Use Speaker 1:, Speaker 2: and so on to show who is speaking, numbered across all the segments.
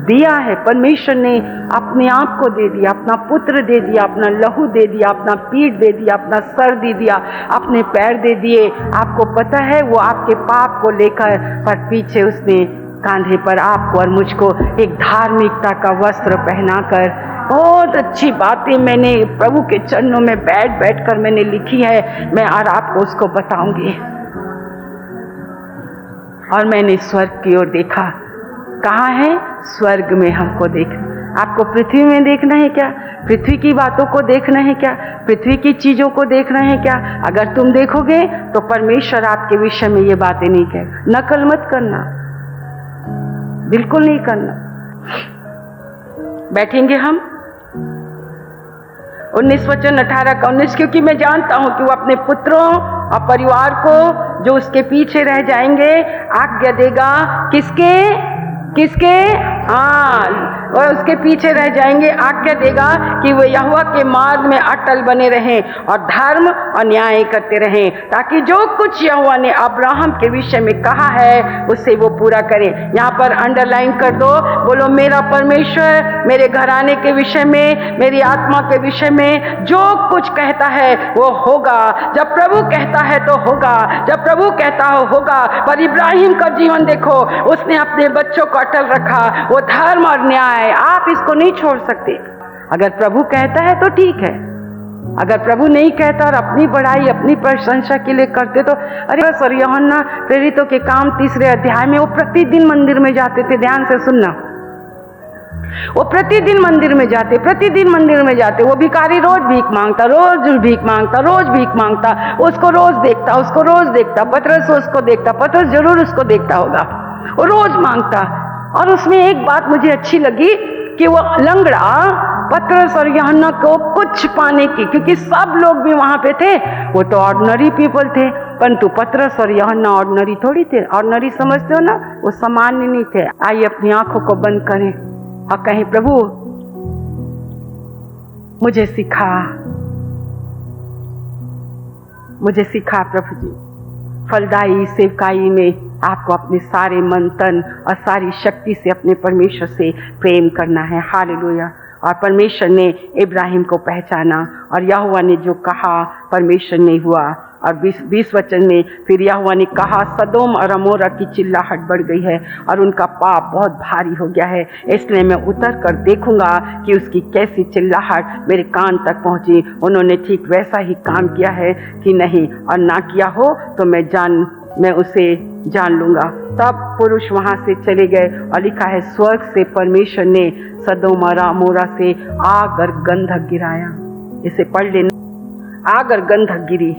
Speaker 1: दिया है। परमेश्वर ने अपने आप को दे दिया, अपना पुत्र दे दिया, अपना लहू दे दिया, अपना पीठ दे दिया, अपना सर दे दिया, अपने पैर दे दिए। आपको पता है वो आपके पाप को लेकर पर पीछे उसने कांधे पर आपको और मुझको एक धार्मिकता का वस्त्र पहनाकर, बहुत अच्छी बातें मैंने प्रभु के चरणों में बैठ बैठ कर मैंने लिखी है, मैं और आपको उसको बताऊंगी। और मैंने स्वर्ग की ओर देखा। कहाँ है? स्वर्ग में हमको देखना। आपको पृथ्वी में देखना है क्या? पृथ्वी की बातों को देखना है क्या? पृथ्वी की चीजों को देखना है क्या? अगर तुम देखोगे तो परमेश्वर आपके विषय में ये बातें नहीं कहेगा। नकल मत करना, बिल्कुल नहीं करना। बैठेंगे हम 19 वचन 18 का 19, क्योंकि मैं जानता हूं कि वो अपने पुत्रों और परिवार को जो उसके पीछे रह जाएंगे आज्ञा देगा। किसके? किसके? हाँ, और उसके पीछे रह जाएंगे, आज्ञा देगा कि वो यहोवा के मार्ग में अटल बने रहें और धर्म और न्याय करते रहें, ताकि जो कुछ यहोवा ने अब्राहम के विषय में कहा है उसे वो पूरा करें। यहाँ पर अंडरलाइन कर दो, बोलो मेरा परमेश्वर मेरे घराने के विषय में, मेरी आत्मा के विषय में जो कुछ कहता है वो होगा। जब प्रभु कहता है तो होगा, जब प्रभु कहता हो होगा। पर इब्राहिम का जीवन देखो, उसने अपने बच्चों को अटल रखा, वो धर्म और न्याय, आप इसको नहीं छोड़ सकते। अगर प्रभु कहता है तो ठीक है, अगर प्रभु नहीं कहता और अपनी बड़ाई अपनी प्रशंसा के लिए करते तो, अरे सर यूहन्ना प्रेरितों के काम 3 अध्याय में वो प्रतिदिन मंदिर में जाते थे। ध्यान से सुनना, वो प्रतिदिन मंदिर में जाते, प्रतिदिन मंदिर में जाते। वो भिखारी रोज भीख मांगता, रोज भीख मांगता, रोज भीख मांगता, उसको रोज देखता, उसको रोज देखता। पतरस उसको देखता, पतरस जरूर उसको देखता होगा, वो रोज मांगता। और उसमें एक बात मुझे अच्छी लगी कि वो लंगड़ा पतरस और यूहन्ना को कुछ पाने की, क्योंकि सब लोग भी वहां पे थे, वो तो ऑर्डिनरी पीपल थे, परंतु पतरस और यूहन्ना ऑर्डिनरी थोड़ी थे। ऑर्डिनरी समझते हो ना, वो सामान्य नहीं थे। आइए अपनी आंखों को बंद करें और कहें प्रभु मुझे सिखा, मुझे सिखा प्रभु जी। फलदायी सेवकाई में आपको अपने सारे मन तन और सारी शक्ति से अपने परमेश्वर से प्रेम करना है। हालेलुया। और परमेश्वर ने इब्राहिम को पहचाना और यहोवा ने जो कहा परमेश्वर ने हुआ। और 20 वचन में फिर यहोवा ने कहा सदोम और अमोरा की चिल्लाहट बढ़ गई है और उनका पाप बहुत भारी हो गया है, इसलिए मैं उतर कर देखूंगा कि उसकी कैसी चिल्लाहट मेरे कान तक पहुंची। उन्होंने ठीक वैसा ही काम किया है कि नहीं, और ना किया हो तो मैं उसे जान लूंगा। तब पुरुष वहां से चले गए और लिखा है स्वर्ग से परमेश्वर ने सदोम और अमोरा से आग और गंधक गिराया। इसे पढ़ लेना, आग और गंधक गिरी।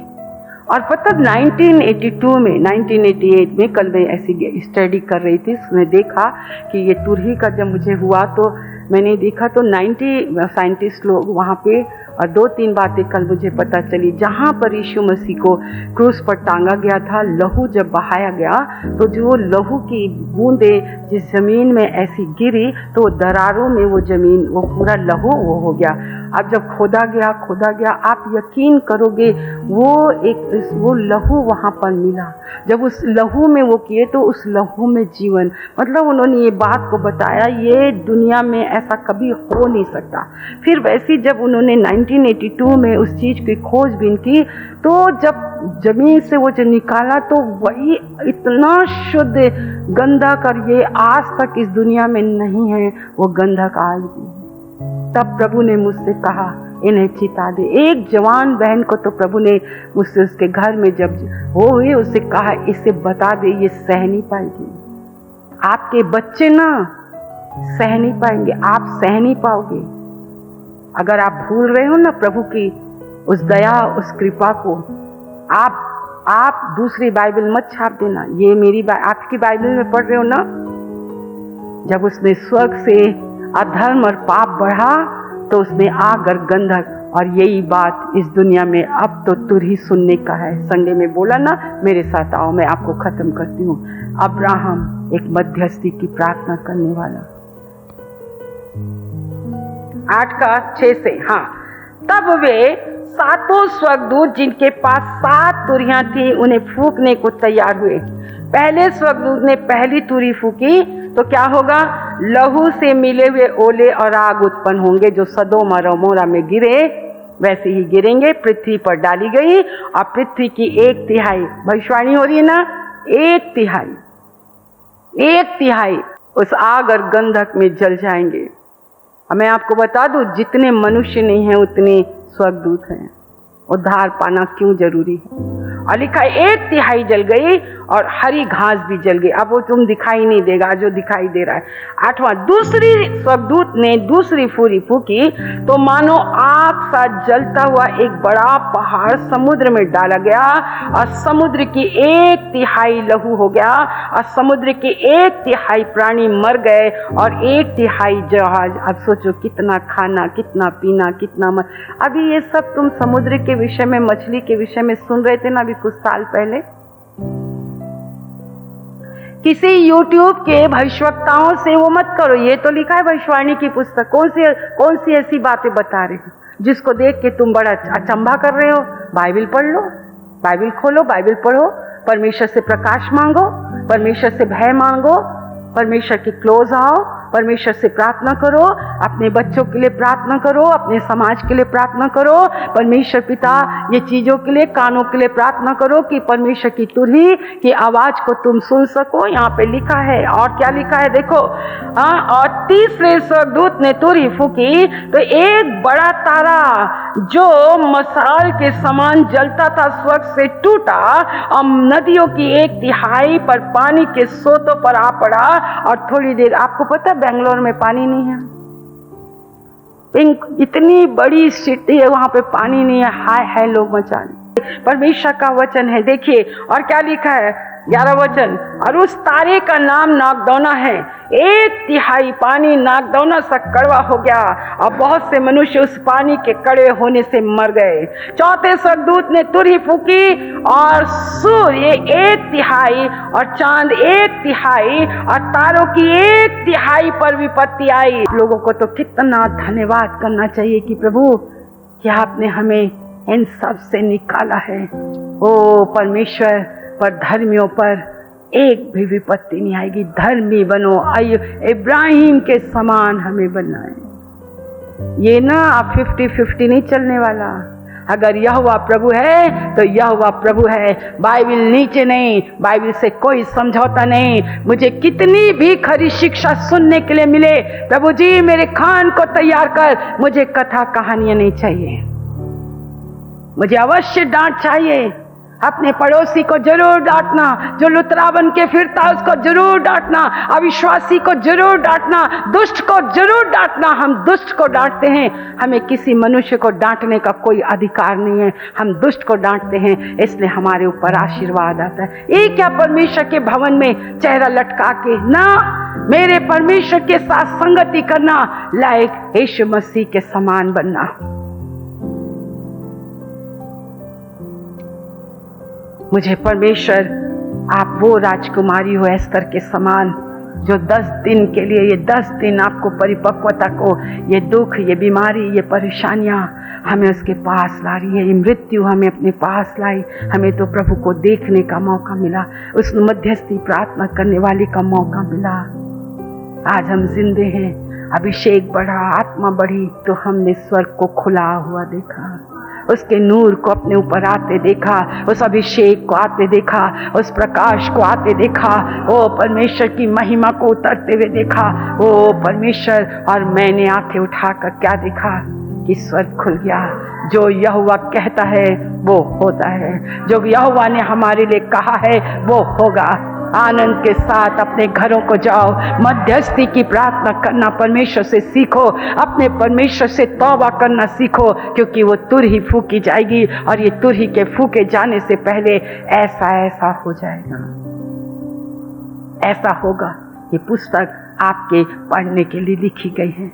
Speaker 1: और पता 1982 में 1988 में कल मैं ऐसी स्टडी कर रही थी, उसमें देखा कि ये तुरही का जब मुझे हुआ तो मैंने देखा तो 90 साइंटिस्ट लोग वहाँ पे, और 2-3 बातें कल मुझे पता चली। जहाँ पर यीशु मसीह को क्रूस पर टांगा गया था, लहू जब बहाया गया तो जो लहू की बूंदें जिस जमीन में ऐसी गिरी तो दरारों में वो जमीन, वो पूरा लहू वो हो गया। अब जब खोदा गया, आप यकीन करोगे वो लहू वहाँ पर मिला। जब उस लहू में वो किए तो उस लहू में जीवन, मतलब उन्होंने ये बात को बताया ये दुनिया में ऐसा कभी हो नहीं सकता। फिर वैसे जब उन्होंने 1982 में उस चीज़ की खोजबीन की तो जब जमीन से वो जो निकाला तो वही इतना शुद्ध गंधक, और ये आज तक इस दुनिया में नहीं है वो गंधक आज भी। तब प्रभु ने मुझसे कहा इन्हें चिता दे। एक जवान बहन को तो प्रभु ने मुझसे उसके घर में जब वो हुए उससे कहा इसे बता दे, ये सह नहीं पाएगी। आपके बच्चे ना सह नहीं पाएंगे, आप सह नहीं पाओगे। अगर आप भूल रहे हो ना प्रभु की उस दया उस कृपा को, आप दूसरी बाइबल मत छाप देना। ये मेरी आपकी बाइबल में पढ़ रहे हो ना, जब उसने स्वर्ग से अधर्म और पाप बढ़ा तो उसमें आग और गंधक, और यही बात इस दुनिया में अब तो तुरही सुनने का है। संडे में बोला ना, मेरे साथ आओ, मैं आपको खत्म करती हूँ। अब्राहम एक मध्यस्थी की प्रार्थना करने वाला। 8:6 से, हाँ, तब वे 7 स्वर्गदूत जिनके पास 7 तुरियां थी उन्हें फूंकने को तैयार हुए। पहले स्वर्गदूत ने पहली तुरी फूंकी तो क्या होगा? लहू से मिले हुए ओले और आग उत्पन्न होंगे, जो सदोम और अमोरा में गिरे वैसे ही गिरेंगे, पृथ्वी पर डाली गई। और पृथ्वी की 1/3 भविष्यवाणी हो रही है ना, 1/3 उस आग और गंधक में जल जाएंगे। अब मैं आपको बता दूं, जितने मनुष्य नहीं हैं उतने स्वर्गदूत हैं। उद्धार पाना क्यों जरूरी है? और लिखा 1/3 जल गई और हरी घास भी जल गई। अब वो तुम दिखाई नहीं देगा जो दिखाई दे रहा है। 8वां, दूसरी स्वर्गदूत ने दूसरी फूरी फूकी तो मानो आग सा जलता हुआ एक बड़ा पहाड़ समुद्र में डाला गया और समुद्र की 1/3 लहू हो गया और समुद्र के 1/3 प्राणी मर गए और 1/3 जहाज। अब सोचो कितना खाना, कितना पीना, कितना अभी ये सब तुम समुद्र के विषय में, मछली के विषय में सुन रहे थे ना अभी कुछ साल पहले। किसी YouTube के भविष्यवक्ताओं से वो मत करो, ये तो लिखा है भविष्यवाणी की पुस्तक। कौन सी ऐसी बातें बता रहे हो जिसको देख के तुम बड़ा अचंभा कर रहे हो? बाइबल पढ़ लो, बाइबल खोलो, बाइबल पढ़ो, परमेश्वर से प्रकाश मांगो, परमेश्वर से भय मांगो, परमेश्वर के क्लोज आओ, परमेश्वर से प्रार्थना करो, अपने बच्चों के लिए प्रार्थना करो, अपने समाज के लिए प्रार्थना करो। परमेश्वर पिता ये चीजों के लिए, कानों के लिए प्रार्थना करो कि परमेश्वर की तुरही की आवाज को तुम सुन सको। यहाँ पे लिखा है, और क्या लिखा है देखो, और तीसरे स्वर्गदूत ने तुरही फूकी तो एक बड़ा तारा जो मसाल के समान जलता था स्वर्ग से टूटा और नदियों की 1/3 पर पानी के सोतों पर आ पड़ा। और थोड़ी देर, आपको पता है बेंगलोर में पानी नहीं है, इतनी बड़ी सिटी है, वहां पे पानी नहीं है। हाय हाय लोग मचाने। परमेश्वर का वचन है, देखिए और क्या लिखा है, 11 वचन, और उस तारे का नाम नागदौना है। 1/3 पानी नागदौना सा कड़वा हो गया और बहुत से मनुष्य उस पानी के कड़वे होने से मर गए। चौथे स्वर्गदूत ने तुरही फूकी और सूर्य 1/3 और चांद 1/3 और तारों की 1/3 पर विपत्ति आई। लोगों को तो कितना धन्यवाद करना चाहिए कि प्रभु क्या आपने हमें इन सब से निकाला है। ओ परमेश्वर, पर धर्मियों पर एक भी विपत्ति नहीं आएगी। धर्मी बनो, इब्राहिम के समान हमें बनना है। ये ना आप 50-50 नहीं चलने वाला। अगर यहोवा प्रभु है तो यहोवा प्रभु है, बाइबल नीचे नहीं, बाइबल से कोई समझौता नहीं। मुझे कितनी भी खरी शिक्षा सुनने के लिए मिले, प्रभु जी मेरे कान को तैयार कर, मुझे कथा कहानियां नहीं चाहिए, मुझे अवश्य डांट चाहिए। अपने पड़ोसी को जरूर डांटना, जो लुतरा बन के फिरता उसको जरूर डांटना, अविश्वासी को जरूर डांटना, दुष्ट को जरूर डांटना। हम दुष्ट को डांटते हैं, हमें किसी मनुष्य को डांटने का कोई अधिकार नहीं है। हम दुष्ट को डांटते हैं, इसलिए हमारे ऊपर आशीर्वाद आता है। ये क्या परमेश्वर के भवन में चेहरा लटका के ना, मेरे परमेश्वर के साथ संगति करना, लायक यीशु मसीह के समान बनना। मुझे परमेश्वर, आप वो राजकुमारी हो एस्तर के समान, जो 10 दिन के लिए, ये 10 दिन आपको परिपक्वता को, ये दुख, ये बीमारी, ये परेशानियां हमें उसके पास ला रही है। ये मृत्यु हमें अपने पास लाई। हमें तो प्रभु को देखने का मौका मिला, उस मध्यस्थी प्रार्थना करने वाले का मौका मिला। आज हम जिंदे हैं, अभिषेक बढ़ा, आत्मा बढ़ी, तो हमने स्वर्ग को खुला हुआ देखा, उसके नूर को अपने ऊपर आते देखा, उस अभिषेक को आते देखा, उस प्रकाश को आते देखा, ओ परमेश्वर की महिमा को उतरते हुए देखा। ओ परमेश्वर, और मैंने आंखें उठाकर क्या देखा कि स्वर्ग खुल गया। जो यहोवा कहता है वो होता है, जो यहोवा ने हमारे लिए कहा है वो होगा। आनंद के साथ अपने घरों को जाओ, मध्यस्थी की प्रार्थना करना परमेश्वर से सीखो, अपने परमेश्वर से तौबा करना सीखो, क्योंकि वो तुरही फूकी जाएगी और ये तुरही के फूके जाने से पहले ऐसा हो जाएगा, ऐसा होगा। ये पुस्तक आपके पढ़ने के लिए लिखी गई है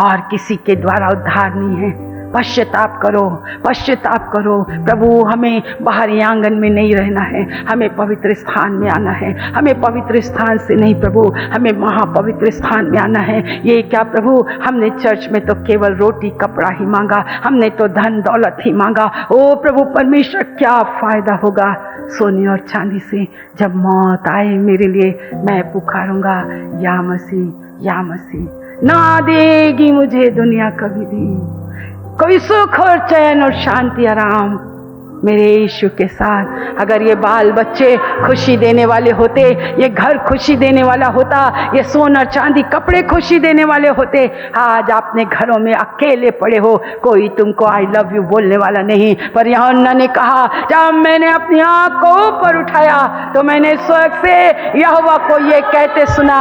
Speaker 1: और किसी के द्वारा उद्धार नहीं है। पश्चाताप करो, पश्चाताप करो। प्रभु हमें बाहरी आंगन में नहीं रहना है, हमें पवित्र स्थान में आना है। हमें पवित्र स्थान से नहीं प्रभु, हमें महापवित्र स्थान में आना है। ये क्या प्रभु, हमने चर्च में तो केवल रोटी कपड़ा ही मांगा, हमने तो धन दौलत ही मांगा। ओ प्रभु परमेश्वर, क्या फायदा होगा सोने और चांदी से। जब मौत आए मेरे लिए, मैं पुकारूंगा, या मसीह, या मसीह। ना देगी मुझे दुनिया कभी भी कोई सुख और चैन और शांति आराम मेरे यीशु के साथ। अगर ये बाल बच्चे खुशी देने वाले होते, ये घर खुशी देने वाला होता, ये सोना चांदी कपड़े खुशी देने वाले होते, आज आपने घरों में अकेले पड़े हो, कोई तुमको आई लव यू बोलने वाला नहीं। पर यूहन्ना ने कहा, जब मैंने अपनी आंख को ऊपर उठाया तो मैंने स्वर्ग से यहोवा को ये कहते सुना,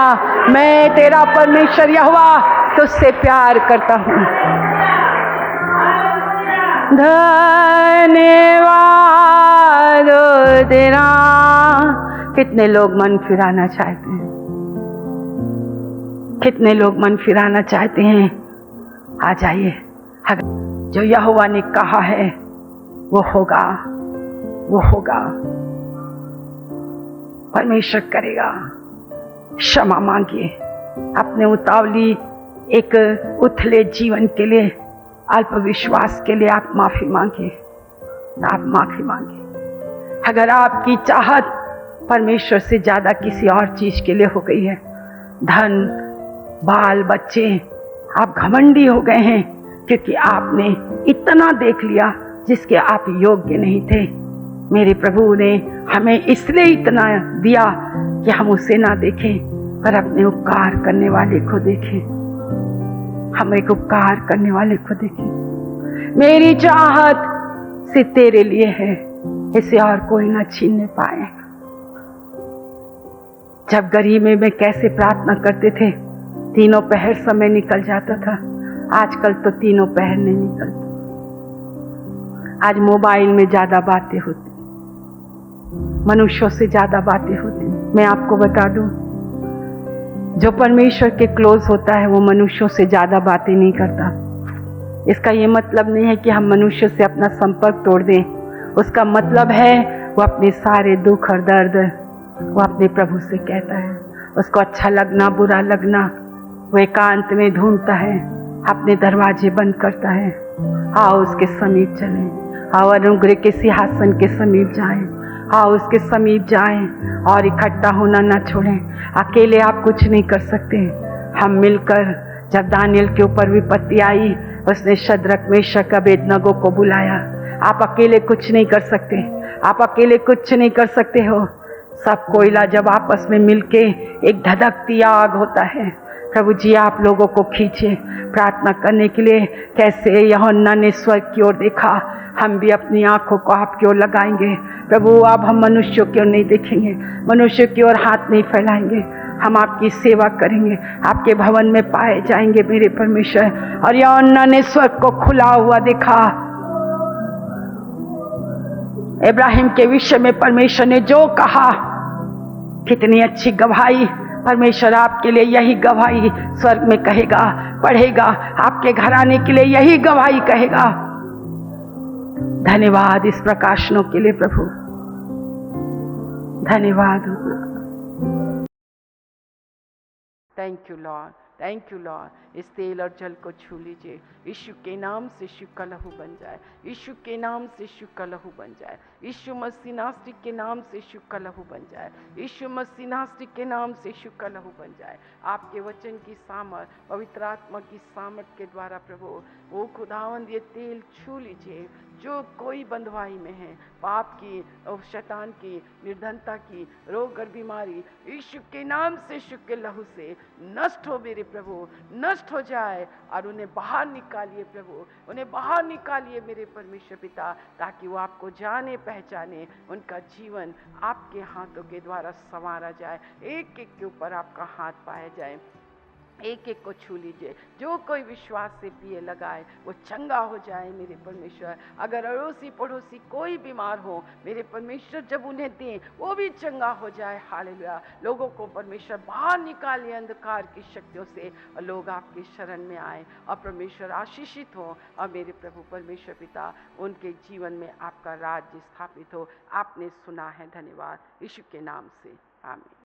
Speaker 1: मैं तेरा परमेश्वर यहोवा तुझसे प्यार करता हूँ। धन्यवाद तेरा। कितने लोग मन फिराना चाहते हैं, कितने लोग मन फिराना चाहते हैं। आ जाइए, जो यहोवा ने कहा है वो होगा, वो होगा, परमेश्वर करेगा। क्षमा मांगिए अपने उतावली एक उथले जीवन के लिए, अल्प विश्वास के लिए आप माफी मांगे, आप माफी मांगे। अगर आपकी चाहत परमेश्वर से ज्यादा किसी और चीज के लिए हो गई है, धन, बाल बच्चे, आप घमंडी हो गए हैं क्योंकि आपने इतना देख लिया जिसके आप योग्य नहीं थे। मेरे प्रभु ने हमें इसलिए इतना दिया कि हम उसे ना देखें पर अपने उपकार करने वाले को देखें। हम एक उपकार करने वाले को देखें। मेरी चाहत सिर्फ तेरे लिए है, इसे और कोई ना छीनने पाए। जब गरीबी में कैसे प्रार्थना करते थे, तीनों पहर समय निकल जाता था। आजकल तो तीनों पहर नहीं निकलता। आज मोबाइल में ज्यादा बातें होती, मनुष्यों से ज्यादा बातें होती। मैं आपको बता दूं, जो परमेश्वर के क्लोज होता है वो मनुष्यों से ज्यादा बातें नहीं करता। इसका ये मतलब नहीं है कि हम मनुष्य से अपना संपर्क तोड़ दें। उसका मतलब है वो अपने सारे दुख और दर्द वो अपने प्रभु से कहता है। उसको अच्छा लगना, बुरा लगना, वो एकांत में ढूंढता है, अपने दरवाजे बंद करता है। आओ उसके समीप चलें, आओ अनुग्रह के सिंहासन के समीप जाएं, आओ उसके समीप जाएं और इकट्ठा होना ना छोड़ें। अकेले आप कुछ नहीं कर सकते। हम मिलकर, जब दानियल के ऊपर विपत्ति आई, उसने शद्रक, मेशक, अबेदनगो को बुलाया। आप अकेले कुछ नहीं कर सकते, आप अकेले कुछ नहीं कर सकते हो। सब कोयला जब आपस में मिलके एक धधकती आग होता है। प्रभु जी आप लोगों को खींचे प्रार्थना करने के लिए। कैसे यूहन्ना ने स्वर्ग की ओर देखा, हम भी अपनी आंखों को आपकी ओर लगाएंगे। प्रभु अब हम मनुष्यों की ओर नहीं देखेंगे, मनुष्य की ओर हाथ नहीं फैलाएंगे। हम आपकी सेवा करेंगे, आपके भवन में पाए जाएंगे मेरे परमेश्वर। और यूहन्ना ने स्वर्ग को खुला हुआ देखा। इब्राहिम के विषय में परमेश्वर ने जो कहा, कितनी अच्छी गवाही। परमेश्वर आपके लिए यही गवाही स्वर्ग में कहेगा, पढ़ेगा। आपके घराने के लिए यही गवाही कहेगा। धन्यवाद इस प्रकाशनों के लिए प्रभु, धन्यवाद। Thank you Lord, thank you Lord. इस तेल और जल को छू लीजिए। यीशु के नाम से यीशु का लहू बन जाए, यीशु के नाम से यीशु का लहू बन जाए, यीशु मसीह नासरी के नाम से यीशु का लहू बन जाए, यीशु मसीह नासरी के नाम से यीशु का लहू बन जाए। आपके वचन की सामर्थ, पवित्र आत्मा की सामर्थ के द्वारा प्रभु वो खुदावंद ये तेल छू लीजिए। जो कोई बंधुआई में है, पाप की और शैतान की, निर्धनता की, रोग और बीमारी, यीशु के नाम से, यीशु के लहू से नष्ट हो मेरे प्रभु, नष्ट हो जाए। और उन्हें बाहर निकालिए प्रभु, उन्हें बाहर निकालिए मेरे परमेश्वर पिता, ताकि वो आपको जाने पहचाने, उनका जीवन आपके हाथों के द्वारा संवारा जाए। एक एक के ऊपर आपका हाथ पाया जाए। एक एक को छू लीजिए। जो कोई विश्वास से पिए लगाए वो चंगा हो जाए मेरे परमेश्वर। अगर अड़ोसी पड़ोसी कोई बीमार हो मेरे परमेश्वर, जब उन्हें दें वो भी चंगा हो जाए। हालेलुया। लोगों को परमेश्वर बाहर निकालिए अंधकार की शक्तियों से, और लोग आपकी शरण में आए और परमेश्वर आशीषित हो। और मेरे प्रभु परमेश्वर पिता उनके जीवन में आपका राज्य स्थापित हो। आपने सुना है, धन्यवाद। यीशु के नाम से, आमीन।